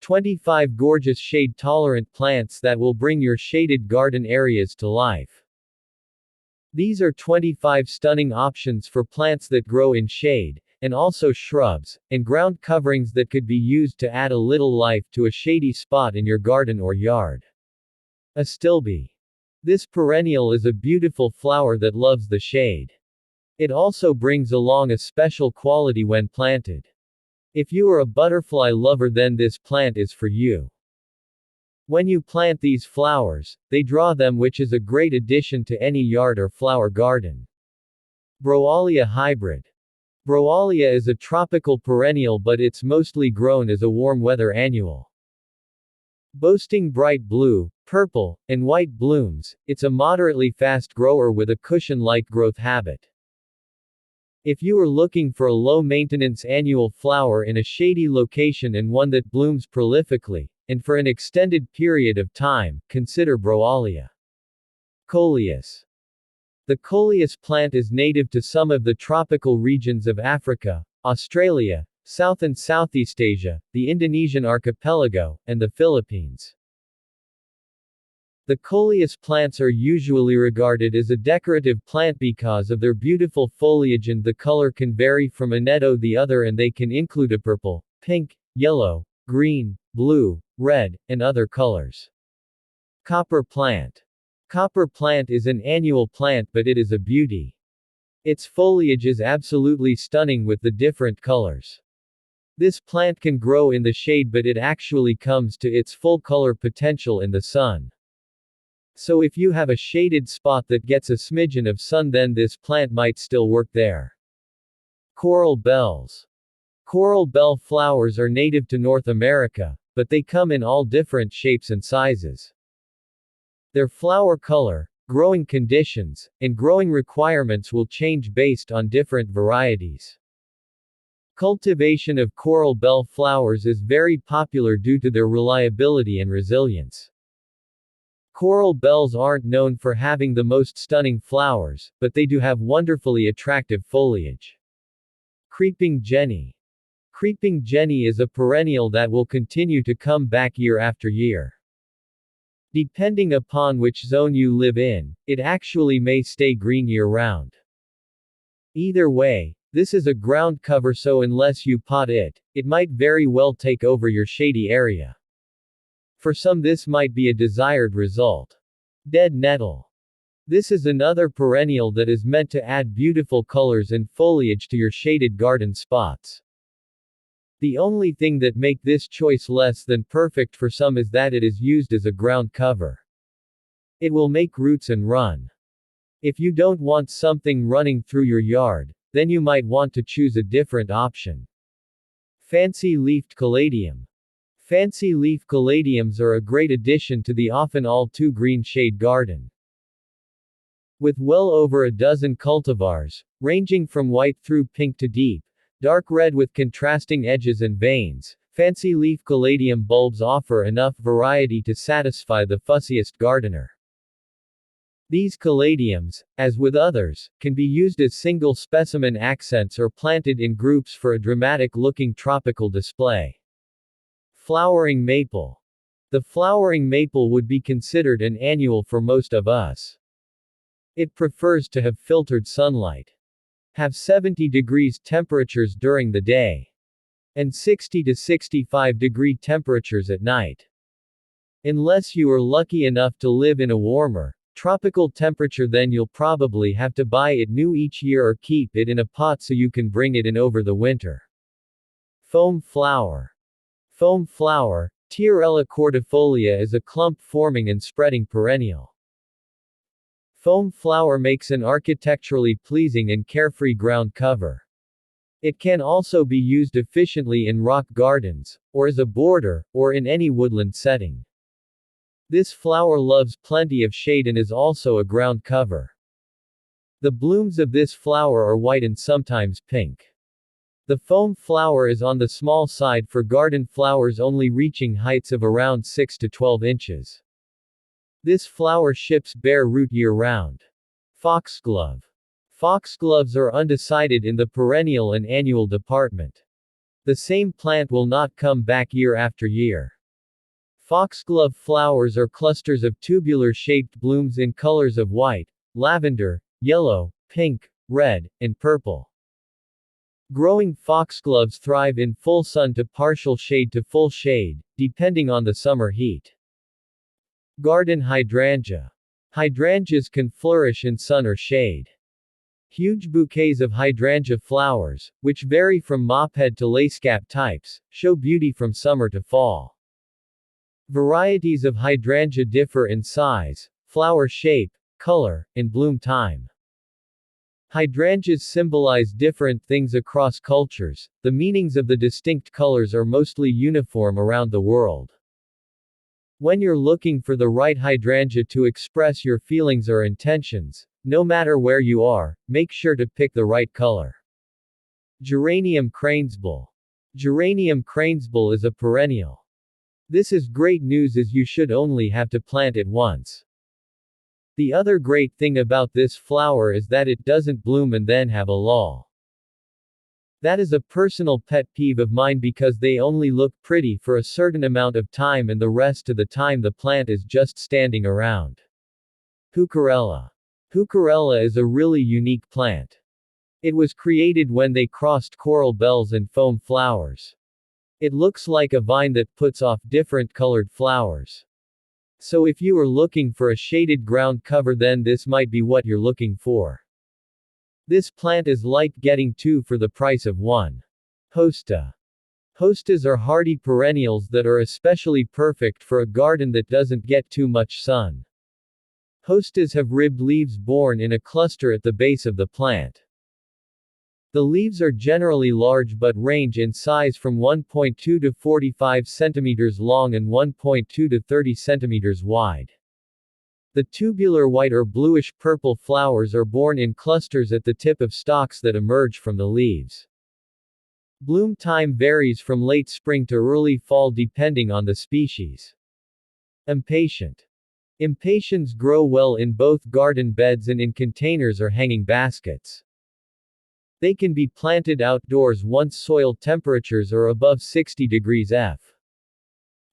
25 gorgeous shade-tolerant plants that will bring your shaded garden areas to life. These are 25 stunning options for plants that grow in shade, and also shrubs, and ground coverings that could be used to add a little life to a shady spot in your garden or yard. Astilbe. This perennial is a beautiful flower that loves the shade. It also brings along a special quality when planted. If you are a butterfly lover, then this plant is for you. When you plant these flowers, they draw them, which is a great addition to any yard or flower garden. Browallia Hybrid. Browallia is a tropical perennial, but it's mostly grown as a warm weather annual. Boasting bright blue, purple, and white blooms, it's a moderately fast grower with a cushion-like growth habit. If you are looking for a low-maintenance annual flower in a shady location and one that blooms prolifically, and for an extended period of time, consider Browallia. Coleus. The Coleus plant is native to some of the tropical regions of Africa, Australia, South and Southeast Asia, the Indonesian archipelago, and the Philippines. The Coleus plants are usually regarded as a decorative plant because of their beautiful foliage, and the color can vary from a nettle to the other, and they can include a purple, pink, yellow, green, blue, red, and other colors. Copper plant. Copper plant is an annual plant, but it is a beauty. Its foliage is absolutely stunning with the different colors. This plant can grow in the shade, but it actually comes to its full color potential in the sun. So if you have a shaded spot that gets a smidgen of sun, then this plant might still work there. Coral bells. Coral bell flowers are native to North America, but they come in all different shapes and sizes. Their flower color, growing conditions, and growing requirements will change based on different varieties. Cultivation of coral bell flowers is very popular due to their reliability and resilience. Coral bells aren't known for having the most stunning flowers, but they do have wonderfully attractive foliage. Creeping Jenny. Creeping Jenny is a perennial that will continue to come back year after year. Depending upon which zone you live in, it actually may stay green year-round. Either way, this is a ground cover, so unless you pot it, it might very well take over your shady area. For some, this might be a desired result. Dead nettle. This is another perennial that is meant to add beautiful colors and foliage to your shaded garden spots. The only thing that make this choice less than perfect for some is that it is used as a ground cover. It will make roots and run. If you don't want something running through your yard, then you might want to choose a different option. Fancy-leafed Caladium. Fancy-leaf caladiums are a great addition to the often all-too-green shade garden. With well over a dozen cultivars, ranging from white through pink to deep, dark red with contrasting edges and veins, fancy-leaf caladium bulbs offer enough variety to satisfy the fussiest gardener. These caladiums, as with others, can be used as single specimen accents or planted in groups for a dramatic-looking tropical display. Flowering maple. The flowering maple would be considered an annual for most of us. It prefers to have filtered sunlight, have 70 degrees temperatures during the day, and 60 to 65 degree temperatures at night. Unless you are lucky enough to live in a warmer, tropical temperature, then you'll probably have to buy it new each year or keep it in a pot so you can bring it in over the winter. Foam flower. Foam flower, Heucherella cordifolia, is a clump-forming and spreading perennial. Foam flower makes an architecturally pleasing and carefree ground cover. It can also be used efficiently in rock gardens, or as a border, or in any woodland setting. This flower loves plenty of shade and is also a ground cover. The blooms of this flower are white and sometimes pink. The foam flower is on the small side for garden flowers, only reaching heights of around 6 to 12 inches. This flower ships bare root year-round. Foxglove. Foxgloves are undecided in the perennial and annual department. The same plant will not come back year after year. Foxglove flowers are clusters of tubular-shaped blooms in colors of white, lavender, yellow, pink, red, and purple. Growing foxgloves thrive in full sun to partial shade to full shade, depending on the summer heat. Garden hydrangea. Hydrangeas can flourish in sun or shade. Huge bouquets of hydrangea flowers, which vary from mophead to lacecap types, show beauty from summer to fall. Varieties of hydrangea differ in size, flower shape, color, and bloom time. Hydrangeas symbolize different things across cultures. The meanings of the distinct colors are mostly uniform around the world. When you're looking for the right hydrangea to express your feelings or intentions, no matter where you are, make sure to pick the right color. Geranium Cranesbill. Geranium Cranesbill is a perennial. This is great news as you should only have to plant it once. The other great thing about this flower is that it doesn't bloom and then have a lull. That is a personal pet peeve of mine because they only look pretty for a certain amount of time and the rest of the time the plant is just standing around. Heucherella. Heucherella is a really unique plant. It was created when they crossed coral bells and foam flowers. It looks like a vine that puts off different colored flowers. So if you are looking for a shaded ground cover, then this might be what you're looking for. This plant is like getting two for the price of one. Hosta. Hostas are hardy perennials that are especially perfect for a garden that doesn't get too much sun. Hostas have ribbed leaves borne in a cluster at the base of the plant. The leaves are generally large but range in size from 1.2 to 45 cm long and 1.2 to 30 cm wide. The tubular white or bluish-purple flowers are borne in clusters at the tip of stalks that emerge from the leaves. Bloom time varies from late spring to early fall depending on the species. Impatient. Impatiens grow well in both garden beds and in containers or hanging baskets. They can be planted outdoors once soil temperatures are above 60 degrees F.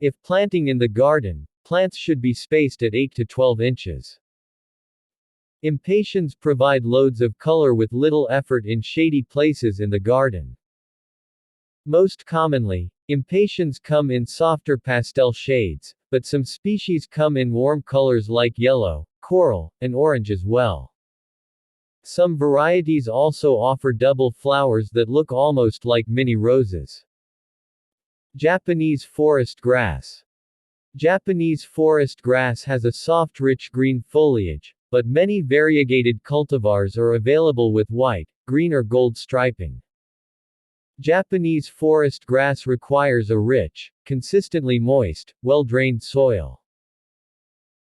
If planting in the garden, plants should be spaced at 8 to 12 inches. Impatiens provide loads of color with little effort in shady places in the garden. Most commonly, impatiens come in softer pastel shades, but some species come in warm colors like yellow, coral, and orange as well. Some varieties also offer double flowers that look almost like mini roses. Japanese forest grass. Japanese forest grass has a soft rich green foliage, but many variegated cultivars are available with white, green or gold striping. Japanese forest grass requires a rich, consistently moist, well-drained soil.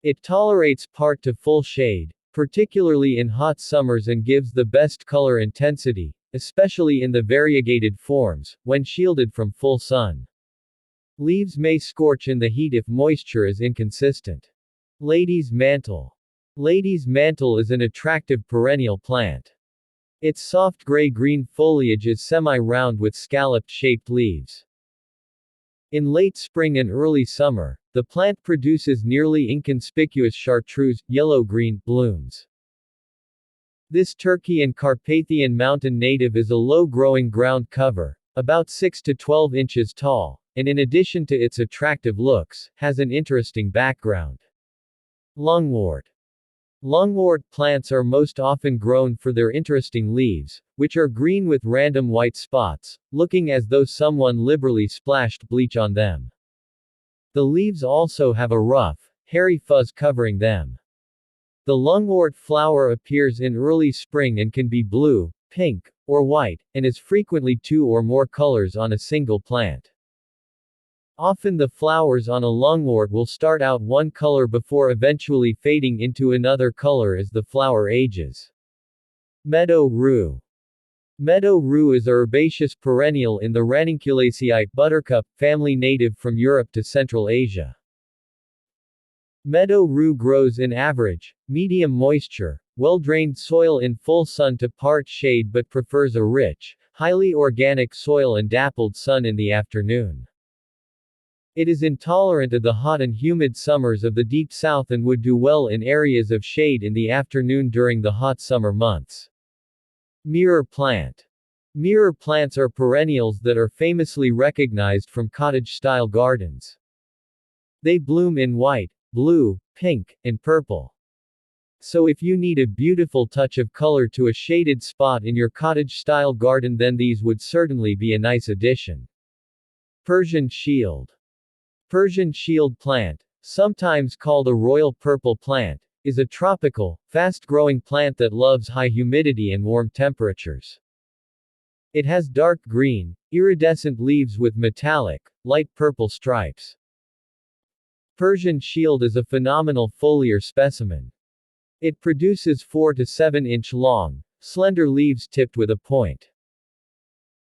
It tolerates part to full shade, particularly in hot summers, and gives the best color intensity, especially in the variegated forms, when shielded from full sun. Leaves may scorch in the heat if moisture is inconsistent. Lady's mantle. Lady's mantle is an attractive perennial plant. Its soft gray-green foliage is semi-round with scalloped-shaped leaves. In late spring and early summer, the plant produces nearly inconspicuous chartreuse, yellow-green, blooms. This Turkey and Carpathian mountain native is a low-growing ground cover, about 6 to 12 inches tall, and in addition to its attractive looks, has an interesting background. Lungwort. Lungwort plants are most often grown for their interesting leaves, which are green with random white spots, looking as though someone liberally splashed bleach on them. The leaves also have a rough, hairy fuzz covering them. The lungwort flower appears in early spring and can be blue, pink, or white, and is frequently two or more colors on a single plant. Often the flowers on a lungwort will start out one color before eventually fading into another color as the flower ages. Meadow Rue. Meadow Rue is a herbaceous perennial in the Ranunculaceae buttercup family native from Europe to Central Asia. Meadow Rue grows in average, medium moisture, well-drained soil in full sun to part shade but prefers a rich, highly organic soil and dappled sun in the afternoon. It is intolerant of the hot and humid summers of the deep south and would do well in areas of shade in the afternoon during the hot summer months. Mirror plant. Mirror plants are perennials that are famously recognized from cottage-style gardens. They bloom in white, blue, pink, and purple. So if you need a beautiful touch of color to a shaded spot in your cottage-style garden, then these would certainly be a nice addition. Persian Shield. Persian Shield plant, sometimes called a royal purple plant, is a tropical, fast-growing plant that loves high humidity and warm temperatures. It has dark green, iridescent leaves with metallic, light purple stripes. Persian Shield is a phenomenal foliar specimen. It produces 4 to 7 inch long, slender leaves tipped with a point.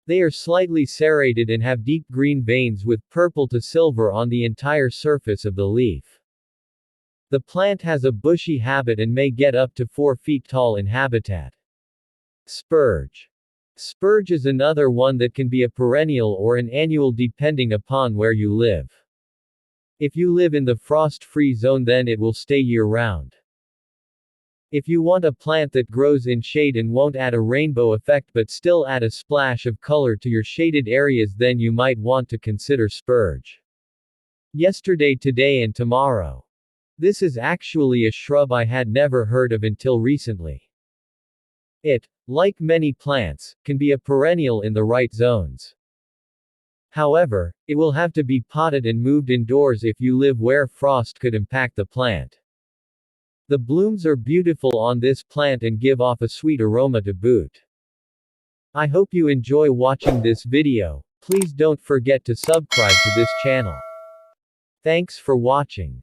They are slightly serrated and have deep green veins with purple to silver on the entire surface of the leaf. The plant has a bushy habit and may get up to 4 feet tall in habitat. Spurge. Spurge is another one that can be a perennial or an annual depending upon where you live. If you live in the frost-free zone, then it will stay year-round. If you want a plant that grows in shade and won't add a rainbow effect but still add a splash of color to your shaded areas, then you might want to consider Spurge. Yesterday, today and tomorrow. This is actually a shrub I had never heard of until recently. It, like many plants, can be a perennial in the right zones. However, it will have to be potted and moved indoors if you live where frost could impact the plant. The blooms are beautiful on this plant and give off a sweet aroma to boot. I hope you enjoy watching this video. Please don't forget to subscribe to this channel. Thanks for watching.